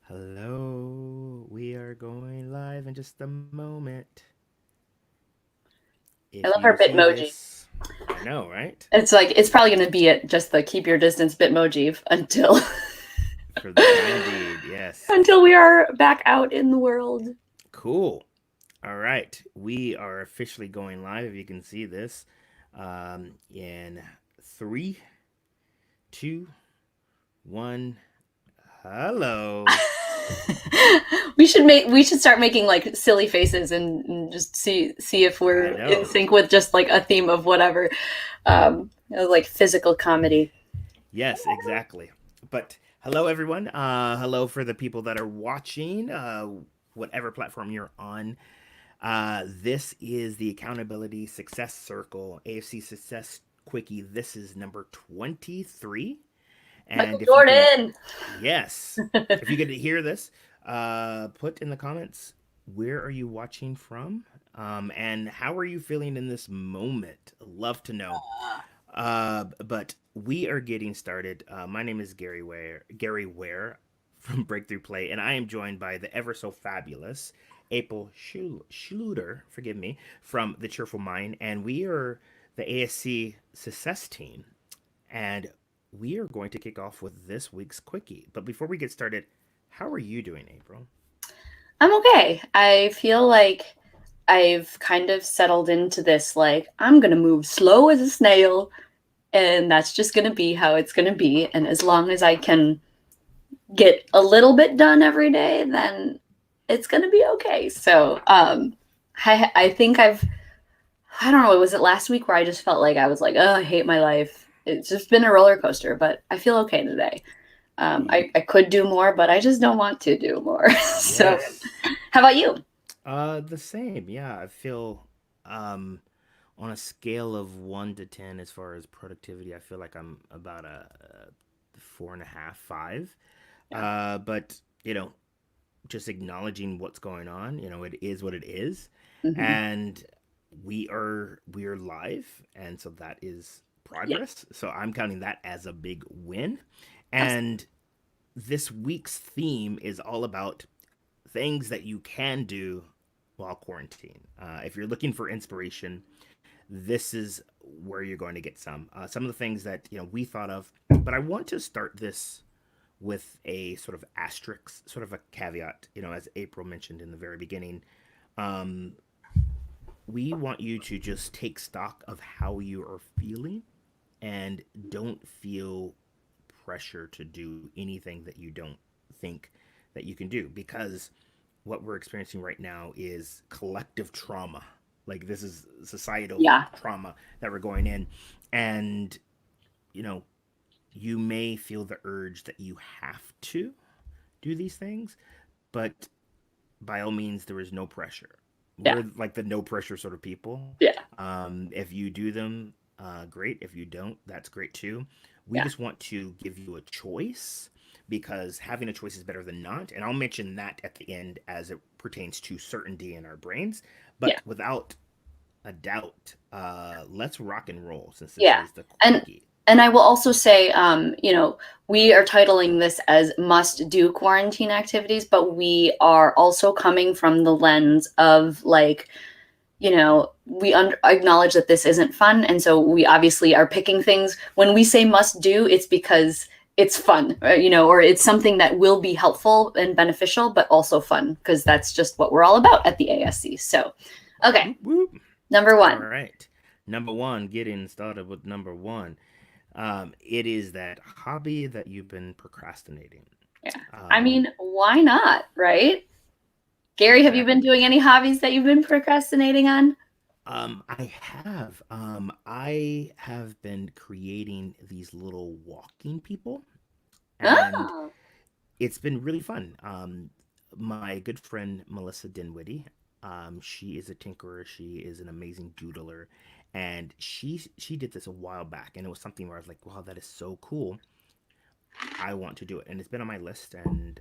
Hello, we are going live in just a moment. I If love our you see Bitmoji. this, I know, right? It's probably going to be it, just the keep your distance Bitmoji until For the time being, yes. until we are back out in the world. Cool. All right, we are officially going live. If you can see this, in three, two, one. Hello. We should start making like silly faces and just see if I we're in know. sync with just like a theme of whatever, like physical comedy. Yes, exactly. But hello, everyone. Hello for the people that are watching, whatever platform you're on. This is the Accountability Success Circle, AFC Success Quickie. This is number 23. Michael And if you can, Jordan. yes, if you could hear this, put in the comments where are you watching from? And how are you feeling in this moment? Love to know. But we are getting started. My name is Gary Ware from Breakthrough Play, and I am joined by the ever so fabulous Schluter, forgive me, from the Cheerful Mind, and we are the ASC Success Team, and we are going to kick off with this week's quickie. But before we get started, how are you doing, April? I'm okay. I feel like I've kind of settled into this like I'm going to move slow as a snail and that's just going to be how it's going to be, and as long as I can get a little bit done every day, then it's going to be okay. So I think I don't know, was it last week where I just felt like I was like, oh, I hate my life. It's just been a roller coaster, but I feel okay today. I could do more, but I just don't want to do more. So Yes. how about you? The same. Yeah, I feel on a scale of 1 to 10 as far as productivity, I feel like I'm about a 4.5, 5. Yeah. But just acknowledging what's going on. It is what it is, Hmm. and we are live, and so that is Yeah. progress. So I'm counting that as a big win. Awesome. And this week's theme is all about things that you can do while quarantine. If you're looking for inspiration, this is where you're going to get some. Some of the things that we thought of, but I want to start this with a sort of asterisk, sort of a caveat. As April mentioned in the very beginning, um, we want you to just take stock of how you are feeling and don't feel pressure to do anything that you don't think that you can do, because what we're experiencing right now is collective trauma. Like, this is societal Yeah. trauma that we're going in. And you know you may feel the urge that you have to do these things, but by all means, there is no pressure. Yeah. We're like the no pressure sort of people. Yeah. If you do them, great. If you don't, that's great too. We Yeah. just want to give you a choice, because having a choice is better than not. And I'll mention that at the end as it pertains to certainty in our brains. Yeah. But without a doubt, let's rock and roll since this Yeah. is the And quickie. and I will also say, we are titling this as must do quarantine activities, but we are also coming from the lens of like, acknowledge that this isn't fun. And so we obviously are picking things. When we say must do, it's because it's fun, or it's something that will be helpful and beneficial, but also fun, because that's just what we're all about at the ASC. So, okay, Whoop, whoop. number All one. right. Number one, getting started with number one. It is that hobby that you've been procrastinating. Yeah. I Um, mean, why not, right? Gary, have you been exactly. doing any hobbies that you've been procrastinating on? I have been creating these little walking people, and Oh. it's been really fun. My good friend Melissa Dinwiddie, she is a tinkerer. She is an amazing doodler, and she did this a while back, and it was something where I was like, "Wow, that is so cool! I want to do it." And it's been on my list, and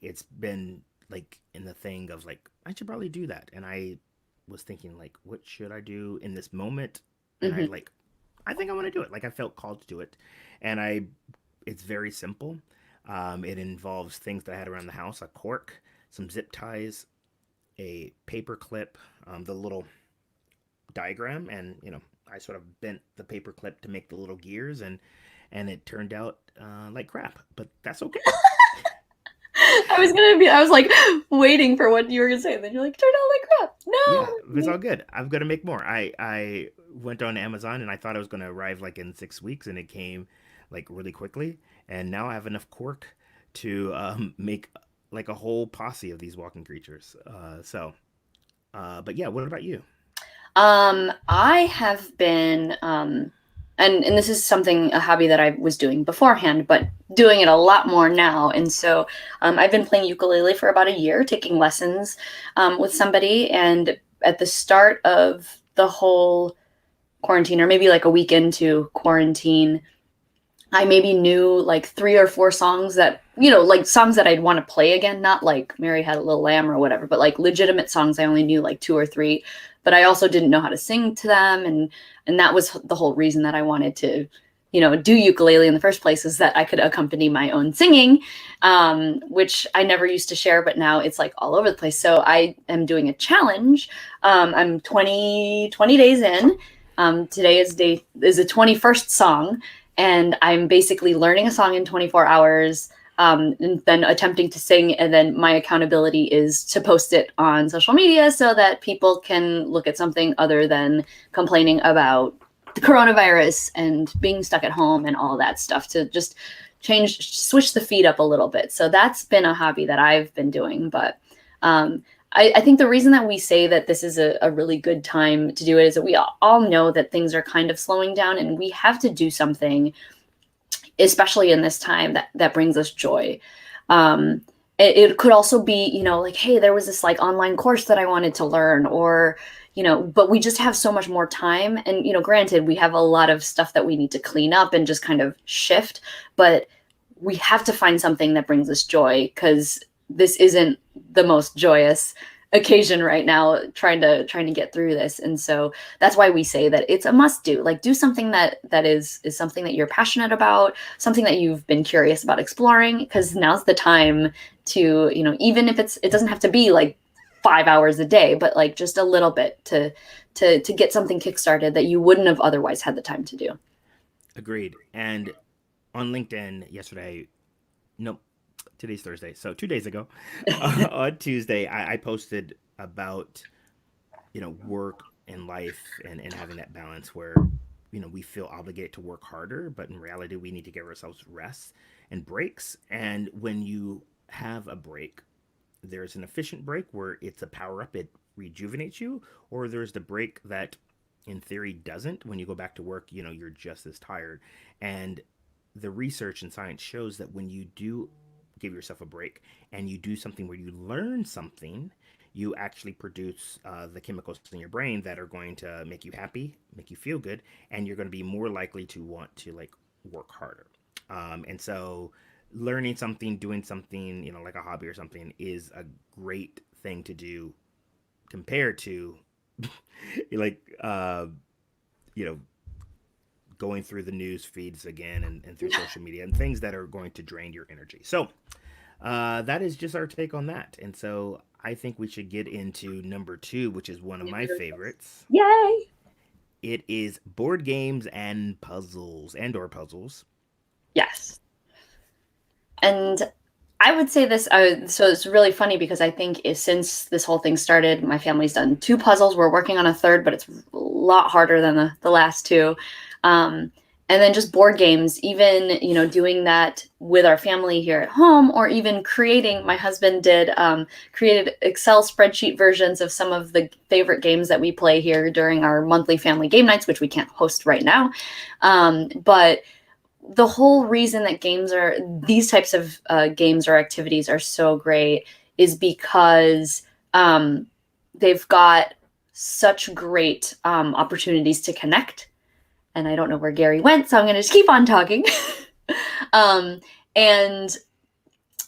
it's been like in the thing of like I should probably do that. And I was thinking like, what should I do in this moment? And Hmm. I think I want to do it. Like, I felt called to do it, and it's very simple. It involves things that I had around the house: a cork, some zip ties, a paper clip, the little diagram, and I sort of bent the paper clip to make the little gears, and it turned out like crap, but that's okay. I was like waiting for what you were gonna say, and then you're like, turned out like crap. Yeah, it's No. all good. I'm gonna make more. I went on Amazon and I thought it was gonna arrive like in 6 weeks, and it came like really quickly. And now I have enough cork to make like a whole posse of these walking creatures. But yeah, what about you? I have been, and this is something, a hobby that I was doing beforehand, but doing it a lot more now. And so I've been playing ukulele for about a year, taking lessons with somebody. And at the start of the whole quarantine, or maybe like a week into quarantine, I maybe knew like 3 or 4 songs that, like songs that I'd want to play again, not like Mary Had a Little Lamb or whatever, but like legitimate songs. I only knew like 2 or 3, but I also didn't know how to sing to them. And that was the whole reason that I wanted to, do ukulele in the first place, is that I could accompany my own singing, which I never used to share, but now it's like all over the place. So I am doing a challenge. I'm 20 days in. Today is the 21st song, and I'm basically learning a song in 24 hours, and then attempting to sing. And then my accountability is to post it on social media so that people can look at something other than complaining about the coronavirus and being stuck at home and all that stuff, to just switch the feed up a little bit. So that's been a hobby that I've been doing. But I think the reason that we say that this is a really good time to do it is that we all know that things are kind of slowing down, and we have to do something, especially in this time, that brings us joy. It could also be, like, hey, there was this like online course that I wanted to learn, or, but we just have so much more time. And, granted, we have a lot of stuff that we need to clean up and just kind of shift, but we have to find something that brings us joy, because this isn't the most joyous occasion right now, trying to get through this. And so that's why we say that it's a must do. Like, do something that is something that you're passionate about, something that you've been curious about exploring, because now's the time to, even if it doesn't have to be like 5 hours a day, but like just a little bit to get something kickstarted that you wouldn't have otherwise had the time to do. Agreed. And on LinkedIn yesterday, nope, today's Thursday, so 2 days ago, on Tuesday, I posted about work and life, and having that balance where we feel obligated to work harder, but in reality we need to give ourselves rest and breaks. And when you have a break, there's an efficient break where it's a power up, it rejuvenates you, or there's the break that in theory doesn't. When you go back to work, you're just as tired. And the research and science shows that when you do give yourself a break and you do something where you learn something, you actually produce the chemicals in your brain that are going to make you happy, make you feel good, and you're going to be more likely to want to like work harder. And so learning something, doing something, like a hobby or something, is a great thing to do compared to like you know going through the news feeds again, and through social media and things that are going to drain your energy. So that is just our take on that. And so I think we should get into number two, which is one of my favorites. Yay! It is board games and puzzles, and/or puzzles. Yes. And I would say this, so it's really funny because I think since this whole thing started, my family's done 2 puzzles. We're working on a third, but it's a lot harder than the last 2. And then just board games, even, doing that with our family here at home, or even creating, my husband created Excel spreadsheet versions of some of the favorite games that we play here during our monthly family game nights, which we can't host right now. But the whole reason that these types of games or activities are so great is because they've got such great opportunities to connect. And I don't know where Gary went, so I'm going to just keep on talking. And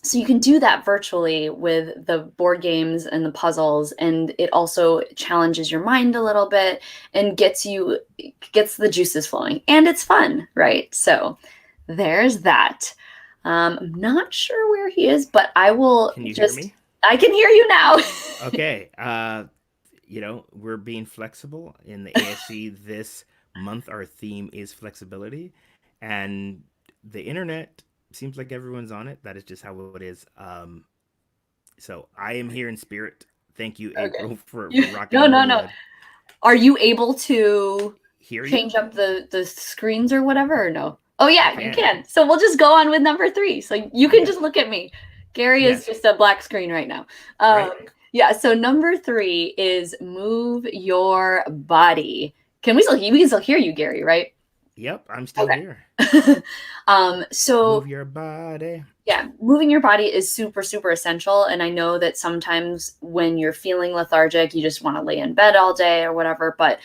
so you can do that virtually with the board games and the puzzles, and it also challenges your mind a little bit and gets the juices flowing, and it's fun, right? So there's that. I'm not sure where he is, but I will Can you hear just, me? I can hear you now. Okay. We're being flexible in the ASC this month. Our theme is flexibility, and the internet seems like everyone's on it. That is just how it is. So I am here in spirit. Thank you, Okay. April, for rocking No, over no, the no. Are you able to hear you. change up the screens or whatever, or no? Oh I yeah, you can. can. So we'll just go on with number three. So you can Yeah. just look at me. Gary is Yes. just a black screen right now. Um, Right. yeah. So number three is move your body. We can still hear you, Gary, right? Yep. I'm still here. Okay. So Move your body. yeah, moving your body is super, super essential. And I know that sometimes when you're feeling lethargic, you just want to lay in bed all day or whatever. But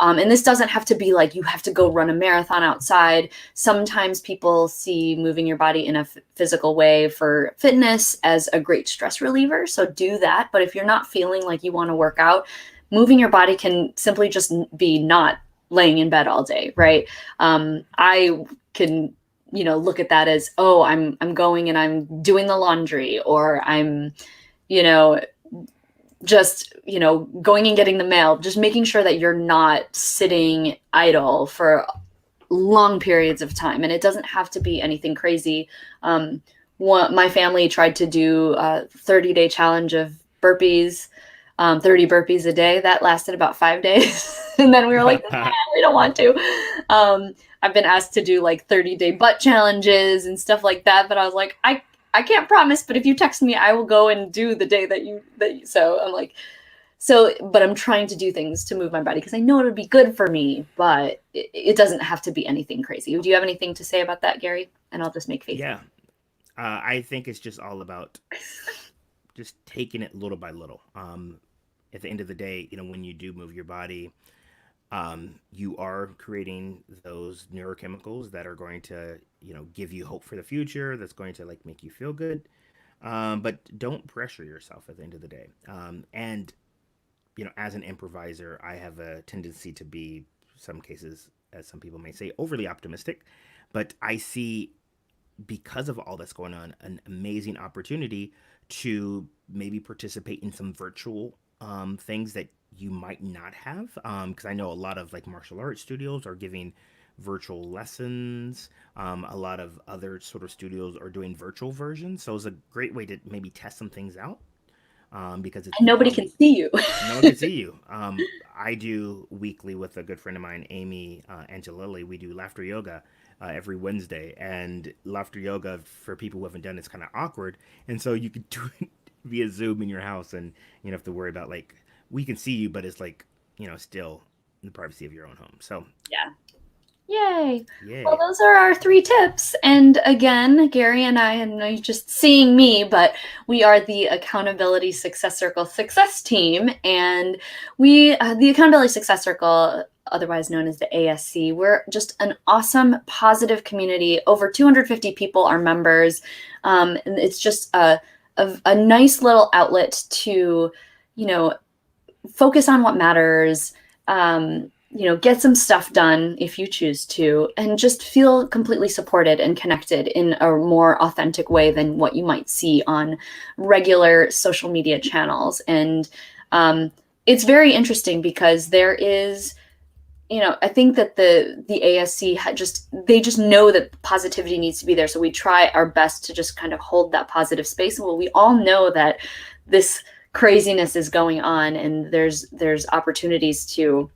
and this doesn't have to be like you have to go run a marathon outside. Sometimes people see moving your body in a physical way for fitness as a great stress reliever. So do that. But if you're not feeling like you want to work out, moving your body can simply just be not laying in bed all day, right? I can look at that as, oh, I'm going and I'm doing the laundry, or I'm you know just going and getting the mail, just making sure that you're not sitting idle for long periods of time. And it doesn't have to be anything crazy. My family tried to do a 30-day challenge of burpees, 30 burpees a day. That lasted about 5 days. And then we were like, we don't want to. I've been asked to do like 30-day butt challenges and stuff like that, but I was like, I can't promise, but if you text me, I will go and do the day so I'm like, but I'm trying to do things to move my body because I know it would be good for me, but it doesn't have to be anything crazy. Do you have anything to say about that, Gary? And I'll just make faces. Yeah. I think it's just all about just taking it little by little. At the end of the day, when you do move your body, you are creating those neurochemicals that are going to, give you hope for the future. That's going to like make you feel good. But don't pressure yourself at the end of the day. And as an improviser, I have a tendency to be, some cases, as some people may say, overly optimistic. But I see, because of all that's going on, an amazing opportunity to maybe participate in some virtual things that you might not have. Because I know a lot of like martial arts studios are giving virtual lessons. A lot of other sort of studios are doing virtual versions. So it's a great way to maybe test some things out, because it's And nobody can see you. no one can see you. I do weekly with a good friend of mine, Amy Angelilli. We do laughter yoga every Wednesday, and laughter yoga for people who haven't done it's kind of awkward, and so you could do it via Zoom in your house, and you don't have to worry about like we can see you, but it's like still in the privacy of your own home. So Yeah. Yay. Well, yay, those are our three tips. And again, Gary and I know you're just seeing me, but we are the Accountability Success Circle Success Team. And the Accountability Success Circle, otherwise known as the ASC, we're just an awesome, positive community. Over 250 people are members. And it's just a nice little outlet to, focus on what matters. Get some stuff done if you choose to, and just feel completely supported and connected in a more authentic way than what you might see on regular social media channels. And it's very interesting because there is, I think that the ASC they just know that positivity needs to be there. So we try our best to just kind of hold that positive space. Well, we all know that this craziness is going on, and there's opportunities to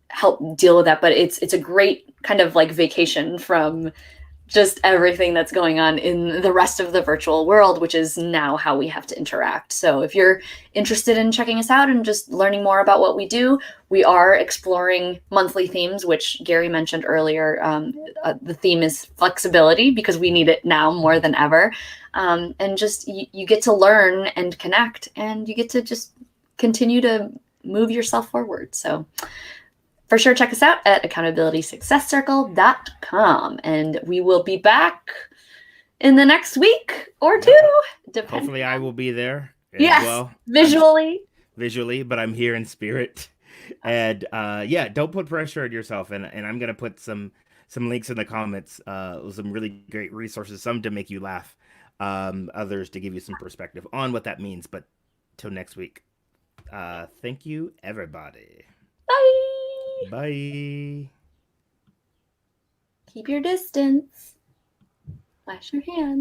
help deal with that. But it's a great kind of like vacation from just everything that's going on in the rest of the virtual world, which is now how we have to interact. So if you're interested in checking us out and just learning more about what we do, we are exploring monthly themes, which Gary mentioned earlier. The theme is flexibility because we need it now more than ever. And just you get to learn and connect, and you get to just continue to move yourself forward. So for sure, check us out at accountabilitysuccesscircle.com. And we will be back in the next week or two, yep. depending. Hopefully, I will be there as Yes, well. visually. But I'm here in spirit. And yeah, don't put pressure on yourself. And I'm gonna put some some links in the comments, some really great resources, some to make you laugh, others to give you some perspective on what that means. But till next week, thank you, everybody. Bye. Bye. Keep your distance. Flash your hand.